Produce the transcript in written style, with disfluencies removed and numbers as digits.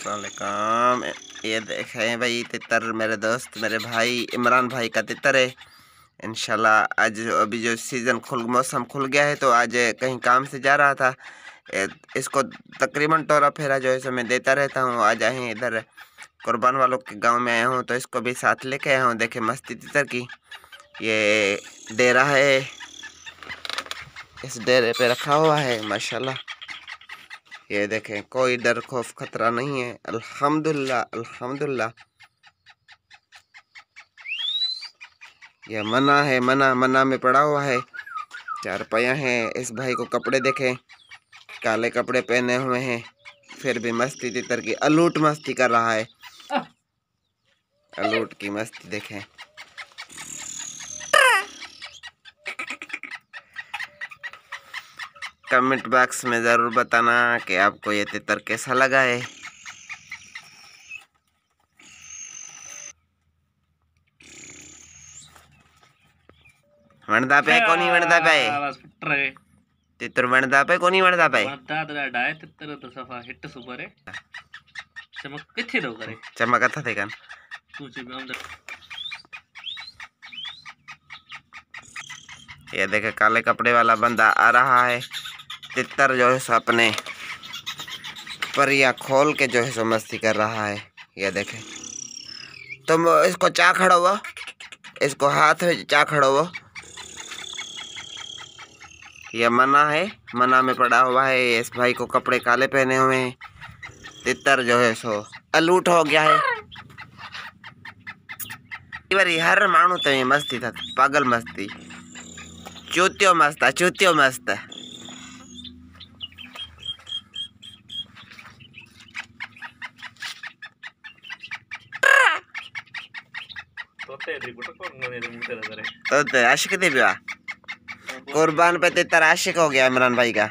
अस्सलाम वालेकुम। ये देखें भाई तितर, मेरे दोस्त मेरे भाई इमरान भाई का तितर है। इंशाल्लाह आज अभी जो मौसम खुल गया है तो आज कहीं काम से जा रहा था। इसको तकरीबन टोरा फेरा जो है सो मैं देता रहता हूँ। आज आए हैं इधर कुर्बान वालों के गांव में आया हूँ तो इसको भी साथ लेके आया हूँ। देखे मस्ती तितर की। ये डेरा है, इस डेरे पे रखा हुआ है माशाल्लाह। ये देखें कोई डर खौफ खतरा नहीं है, अल्हम्दुलिल्लाह अल्हम्दुलिल्लाह। यह मना है, मना में पड़ा हुआ है। चारपाया हैं। इस भाई को कपड़े देखें, काले कपड़े पहने हुए हैं, फिर भी मस्ती तितर की अलूट मस्ती कर रहा है। अलूट की मस्ती देखें। कमेंट बॉक्स में ज़रूर बताना कि आपको ये तितर कैसा लगा है। वणदा पे कोनी वणदा पे तितर वणदा पे कोनी वणदा पे डाय तितर तो सफा हिट सुपर है। चमक किथे दो करे चमक अथा थे कन तू से अंदर। ये देखे काले कपड़े वाला बंदा आ रहा है। तितर जो है सो अपने परियां खोल के जो है सो मस्ती कर रहा है। ये देखे तुम इसको चा खड़ो वो, इसको हाथ में चा खड़ो वो। यह मना है, मना में पड़ा हुआ है। इस भाई को कपड़े काले पहने हुए हैं। तितर जो है सो अलूट हो गया है। हर मानू तो मस्ती था, पागल मस्ती, चूतियो मस्त है, चूतियो मस्त है। तो आशिक दे कुर्बान पे तितर आशिक हो गया इमरान भाई का।